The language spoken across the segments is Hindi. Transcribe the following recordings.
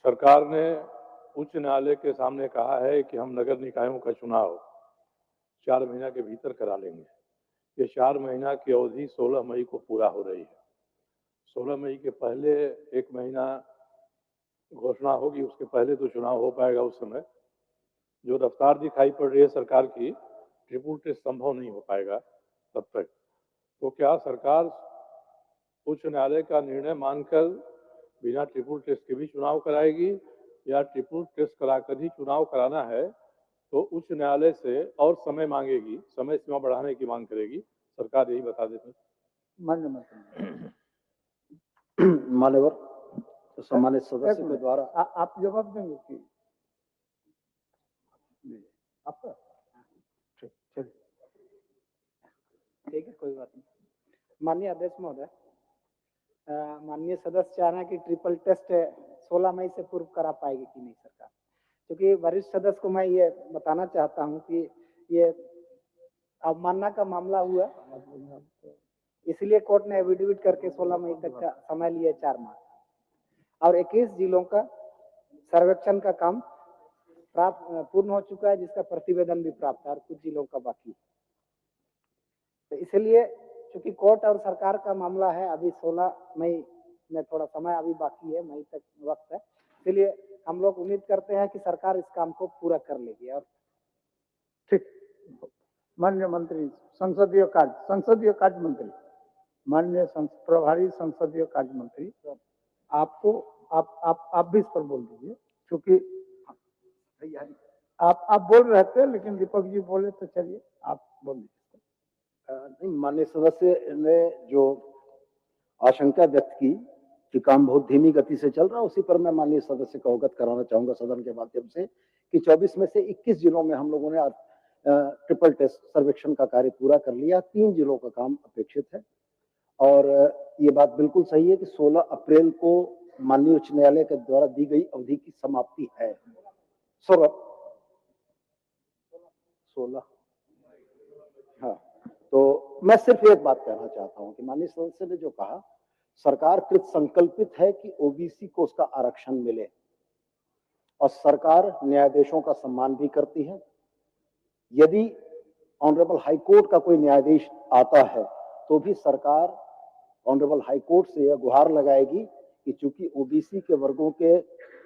सरकार ने उच्च न्यायालय के सामने कहा है कि हम नगर निकायों का चुनाव 4 महीना के भीतर करा लेंगे। ये 4 महीना की अवधि 16 मई को पूरा हो रही है। 16 मई के पहले 1 महीना घोषणा होगी, उसके पहले तो चुनाव हो पाएगा। उस समय जो रफ्तार दिखाई पड़ रही है सरकार की, ट्रिपल टेस्ट संभव नहीं हो पाएगा तब तक। तो क्या सरकार उच्च न्यायालय का निर्णय मानकर बिना ट्रिपल टेस्ट के भी चुनाव कराएगी, या ट्रिपल टेस्ट कराकर ही चुनाव कराना है तो उच्च न्यायालय से और समय मांगेगी, समय सीमा बढ़ाने की मांग करेगी? सरकार यही बता देती है। मान्य मान्यवर सम्मानित सदस्य के द्वारा आप जवाब देंगे कि आपका? ठीक है, कोई बात नहीं। माननीय अध्यक्ष महोदय, माननीय सदस्य चाह रहे हैं कि ट्रिपल टेस्ट 16 मई से पूर्व करा पाएगी कि नहीं सरकार। क्योंकि वरिष्ठ सदस्य को मैं ये बताना चाहता हूं कि ये अवमानना का मामला हुआ, इसलिए कोर्ट ने एफिडेविट करके 16 मई तक का समय लिया, 4 माह, और 21 जिलों का सर्वेक्षण का काम पूर्ण हो चुका है, जिसका प्रतिवेदन भी प्राप्त है और कुछ जिलों का बाकी है। तो इसलिए चूंकि कोर्ट और सरकार का मामला है, अभी 16 मई में थोड़ा समय अभी बाकी है, मई तक वक्त है, इसलिए हम लोग उम्मीद करते हैं कि सरकार इस काम को पूरा कर लेगी। और ठीक, माननीय मंत्री संसदीय कार्य मंत्री, माननीय प्रभारी संसदीय कार्य मंत्री, आपको आप भी इस पर बोल दीजिए, क्योंकि आप बोल रहे थे लेकिन दीपक जी बोले तो चलिए आप बोल दीजिए। नहीं, माननीय सदस्य ने जो आशंका व्यक्त की कि काम बहुत धीमी गति से चल रहा है, उसी पर मैं माननीय सदस्य को अवगत कराना चाहूंगा सदन के माध्यम से कि 24 में से 21 जिलों में हम लोगों ने ट्रिपल टेस्ट सर्वेक्षण का कार्य पूरा कर लिया। 3 जिलों का काम अपेक्षित है और ये बात बिल्कुल सही है कि 16 अप्रैल को माननीय उच्च न्यायालय के द्वारा दी गई अवधि की समाप्ति है। 16 हाँ, तो मैं सिर्फ एक बात कहना चाहता हूं कि माननीय सदस्य ने जो कहा, सरकार कृत संकल्पित है कि ओबीसी को उसका आरक्षण मिले और सरकार न्यायाधीशों का सम्मान भी करती है। यदि ऑनरेबल हाई कोर्ट का कोई न्यायाधीश आता है तो भी सरकार ऑनरेबल हाई कोर्ट से यह गुहार लगाएगी कि चूंकि ओबीसी के वर्गों के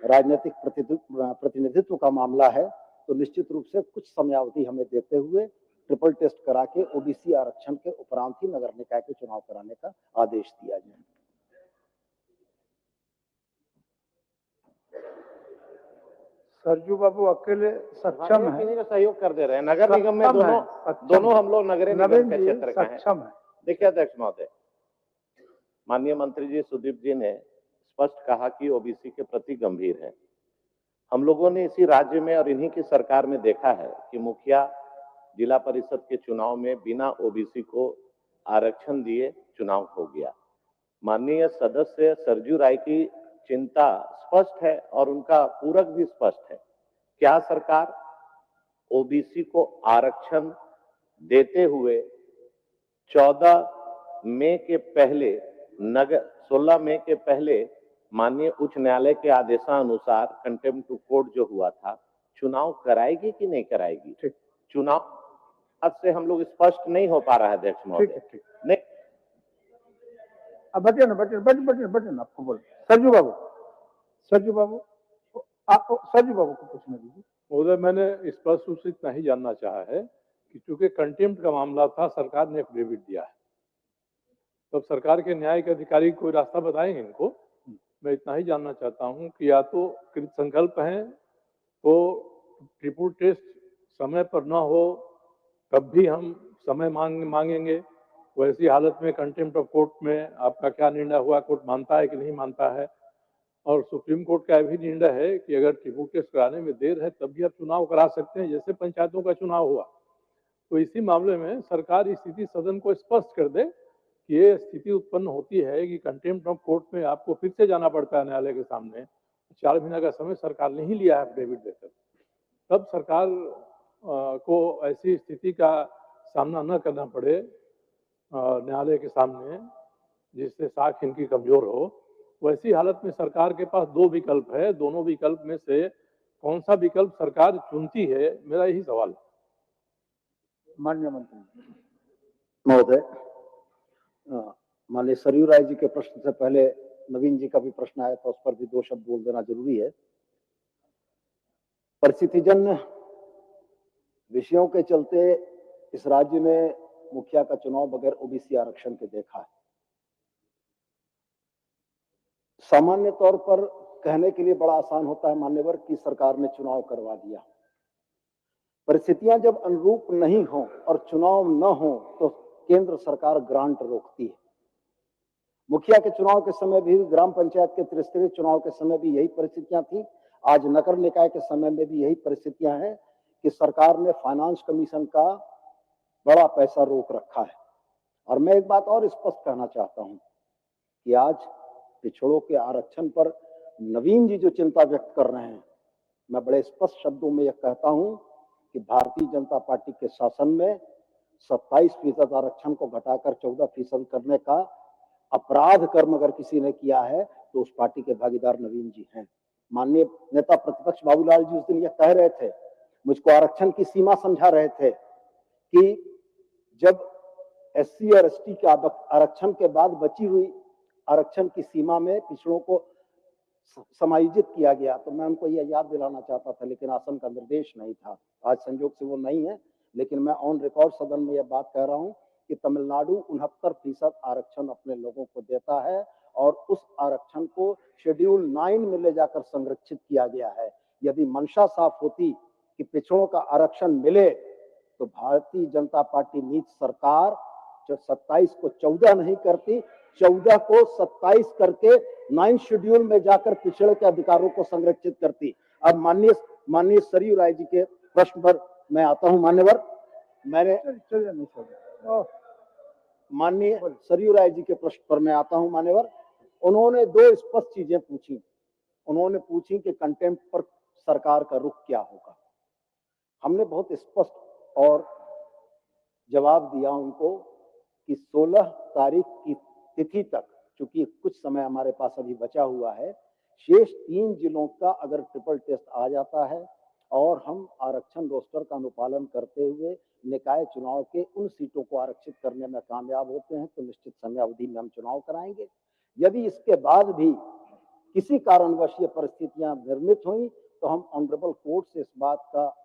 राजनीतिक प्रतिनिधित्व का मामला है, तो निश्चित रूप से कुछ समयावधि हमें देते हुए ट्रिपल टेस्ट करा के ओबीसी आरक्षण के उपरांत ही नगर निकाय के चुनाव कराने का आदेश दिया जाए। सरजू बाबू अकेले सक्षम है, किन्हीं का सहयोग कर दे रहे हैं। नगर निगम में दोनों हम लोग नगर निगम के क्षेत्र का है। देखिए अध्यक्ष महोदय, माननीय मंत्री जी सुदीप जी ने स्पष्ट कहा कि ओबीसी के प्रति गंभीर है। हम लोगों ने इसी राज्य में और इन्हीं की सरकार में देखा है कि मुखिया जिला परिषद के चुनाव में बिना ओबीसी को आरक्षण दिए चुनाव हो गया। माननीय सदस्य सरजू राय की चिंता स्पष्ट है और उनका पूरक भी स्पष्ट है। क्या सरकार ओबीसी को आरक्षण देते हुए 14 मई के पहले 16 मई के पहले माननीय उच्च न्यायालय के आदेशानुसार कंटेम्प्ट ऑफ कोर्ट जो हुआ था, चुनाव कराएगी कि नहीं कराएगी? चुनाव आज से हम लोग स्पष्ट नहीं हो पा रहा है अध्यक्ष महोदय। नहीं, अब बटे ना आपको बोल सरजू बाबू को पूछने दीजिए। महोदय, मैंने स्पष्ट रूप से इतना ही जानना चाहा है कि चूंकि कंटेम्प्ट का मामला था, सरकार ने एफिडेविट दिया है, तब सरकार के न्यायिक अधिकारी कोई रास्ता बताएंगे इनको? मैं इतना ही जानना चाहता हूं कि या तो कृत संकल्प है तो ट्रिपल टेस्ट समय पर न हो तब भी हम समय मांगेंगे। वैसी हालत में कंटेम्प्ट ऑफ कोर्ट में आपका क्या निर्णय हुआ, कोर्ट मानता है कि नहीं मानता है? और सुप्रीम कोर्ट का भी निर्णय है कि अगर ट्रिपल टेस्ट कराने में देर है तब भी आप चुनाव करा सकते हैं, जैसे पंचायतों का चुनाव हुआ। तो इसी मामले में सरकार स्थिति सदन को स्पष्ट कर दे कि ये स्थिति उत्पन्न होती है कि कंटेम्प्ट ऑफ कोर्ट में आपको फिर से जाना पड़ता है न्यायालय के सामने। 4 महीना का समय सरकार ने ही लिया है एफिडेविट देकर, तब सरकार को ऐसी स्थिति का सामना न करना पड़े न्यायालय के सामने जिससे साख इनकी कमजोर हो। वैसी हालत में सरकार के पास दो विकल्प है, दोनों विकल्प में से कौन सा विकल्प सरकार चुनती है, मेरा यही सवाल है। माननीय मंत्री महोदय, माननीय सरयू राय जी के प्रश्न से पहले नवीन जी का भी प्रश्न आया था, उस पर भी दो शब्द बोल देना जरूरी है। परिस्थितिजन्य विषयों के चलते इस राज्य में मुखिया का चुनाव बगैर ओबीसी आरक्षण के देखा है। सामान्य तौर पर कहने के लिए बड़ा आसान होता है मान्यवर कि सरकार ने चुनाव करवा दिया। परिस्थितियां जब अनुरूप नहीं हो और चुनाव न हो तो केंद्र सरकार ग्रांट रोकती है। मुखिया के चुनाव के समय भी, ग्राम पंचायत के त्रिस्तरीय चुनाव के समय भी यही परिस्थितियां थी। आज नगर निकाय के समय में भी यही परिस्थितियां हैं कि सरकार ने फाइनेंस कमीशन का बड़ा पैसा रोक रखा है। और मैं एक बात और स्पष्ट कहना चाहता हूं कि आज पिछड़ों के आरक्षण पर नवीन जी जो चिंता व्यक्त कर रहे हैं, मैं बड़े स्पष्ट शब्दों में यह कहता हूं कि भारतीय जनता पार्टी के शासन में 27% आरक्षण को घटाकर 14% करने का अपराध कर्म अगर किसी ने किया है तो उस पार्टी के भागीदार नवीन जी हैं। माननीय नेता प्रतिपक्ष बाबूलाल जी उस दिन यह कह रहे थे, मुझको आरक्षण की सीमा समझा रहे थे कि जब एससी और एसटी के आरक्षण के बाद बची हुई आरक्षण की सीमा में पिछड़ों को समायोजित किया गया, तो मैं उनको यह याद दिलाना चाहता था, लेकिन आसन का निर्देश नहीं था। आज संयोग से वो नहीं है, लेकिन मैं ऑन रिकॉर्ड सदन में यह बात कह रहा हूं कि तमिलनाडु 69% आरक्षण अपने लोगों को देता है और उस आरक्षण को शेड्यूल 9 में ले जाकर संरक्षित किया गया है। यदि मंशा साफ होती कि पिछड़ों का आरक्षण मिले तो भारतीय जनता पार्टी नीति सरकार जो 27 को 14 नहीं करती, 14 को 27 करके 9 शेड्यूल में जाकर पिछड़े के अधिकारों को संरक्षित करती। अब माननीय सरयू राय जी के प्रश्न पर मैं आता हूं। मान्यवर, मैंने माननीय सरयू राय जी के प्रश्न पर मैं आता हूं। मान्यवर, उन्होंने दो स्पष्ट चीजें पूछी। उन्होंने पूछी कि कंटेम्प्ट पर सरकार का रुख क्या होगा। हमने बहुत स्पष्ट और जवाब दिया उनको कि 16 तारीख की तिथि तक, चूंकि कुछ समय हमारे पास अभी बचा हुआ है, शेष 3 जिलों का अगर ट्रिपल टेस्ट आ जाता है और हम आरक्षण रोस्टर का अनुपालन करते हुए निकाय चुनाव के उन सीटों को आरक्षित करने में कामयाब होते हैं तो निश्चित समय अवधि में हम चुनाव कराएंगे। यदि इसके बाद भी किसी कारणवश ये परिस्थितियां निर्मित हुई तो हम ऑनरेबल कोर्ट से इस बात का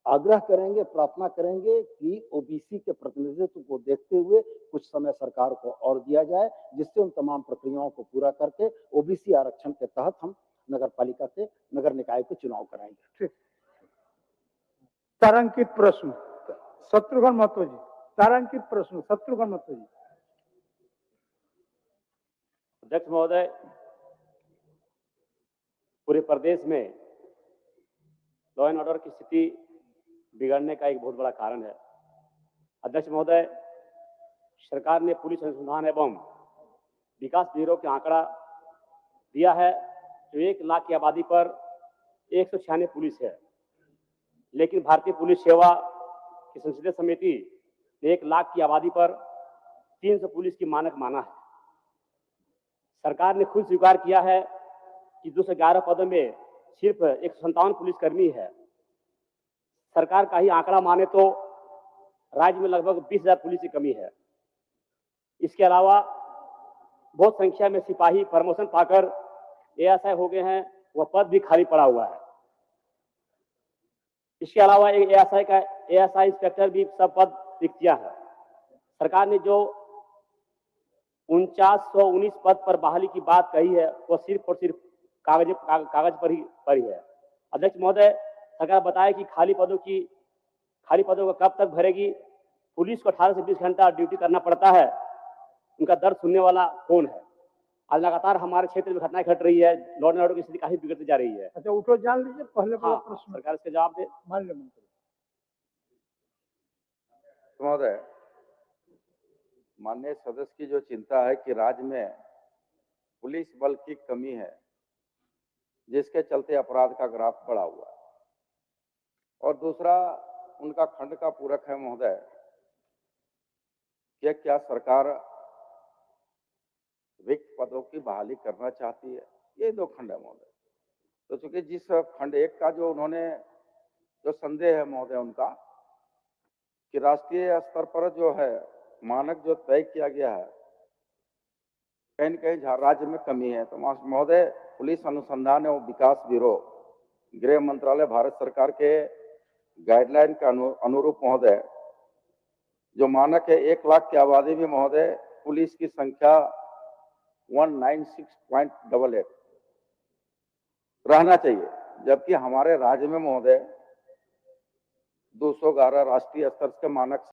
आग्रह करेंगे, प्रार्थना करेंगे कि ओबीसी के प्रतिनिधित्व को देखते हुए कुछ समय सरकार को और दिया जाए, जिससे उन तमाम प्रक्रियाओं को पूरा करके ओबीसी आरक्षण के तहत हम नगर पालिका के नगर निकाय के चुनाव कराएंगे। तारांकित प्रश्न शत्रुघ्न महतो जी। तारांकित प्रश्न शत्रुघ्न महतो जी। अध्यक्ष महोदय, पूरे प्रदेश में लॉ एंड ऑर्डर की स्थिति बिगड़ने का एक बहुत बड़ा कारण है। अध्यक्ष महोदय, सरकार ने पुलिस अनुसंधान एवं विकास ब्यूरो का आंकड़ा दिया है जो 1 लाख की आबादी पर 196 पुलिस है, लेकिन भारतीय पुलिस सेवा की संसदीय समिति ने 1 लाख की आबादी पर 300 पुलिस की मानक माना है। सरकार ने खुद स्वीकार किया है कि 211 पदों में सिर्फ 157 पुलिसकर्मी है। सरकार का ही आंकड़ा माने तो राज्य में लगभग 20,000 पुलिस की कमी है। इसके अलावा बहुत संख्या में सिपाही प्रमोशन पाकर एएसआई हो गए हैं, वह पद भी खाली पड़ा हुआ है। इसके अलावा एक एएसआई इंस्पेक्टर भी सब पद रिक्तियां है। सरकार ने जो 4919 पद पर बहाली की बात कही है वह सिर्फ और सिर्फ कागज पर ही है। अध्यक्ष महोदय, सरकार बताए कि खाली पदों को कब तक भरेगी। पुलिस को 18 से 20 घंटा ड्यूटी करना पड़ता है, उनका दर्द सुनने वाला कौन है। आज लगातार हमारे क्षेत्र में घटनाएं घट रही है, लॉ एंड ऑर्डर की स्थिति काफी बिगड़ती जा रही है। अच्छा, उठो जान लीजिए पहले प्रश्न सरकार इसका जवाब दे। माननीय मंत्री महोदय, माननीय सदस्य की जो चिंता है कि राज्य में पुलिस बल की कमी है जिसके चलते अपराध का ग्राफ बढ़ा हुआ है, और दूसरा उनका खंड का पूरक है महोदय कि क्या सरकार रिक्त पदों की बहाली करना चाहती है। ये 2 खंड है महोदय। तो चूंकि जिस खंड 1 का जो उन्होंने जो संदेह है महोदय उनका कि राष्ट्रीय स्तर पर जो है मानक जो तय किया गया है, कहीं न कहीं राज्य में कमी है। तो महोदय, पुलिस अनुसंधान एवं विकास ब्यूरो, गृह मंत्रालय, भारत सरकार के गाइडलाइन के अनुरूप महोदय जो मानक है 1 लाख की आबादी में महोदय पुलिस की संख्या 196.88 रहना चाहिए, जबकि हमारे राज्य में महोदय 211 राष्ट्रीय स्तर के मानक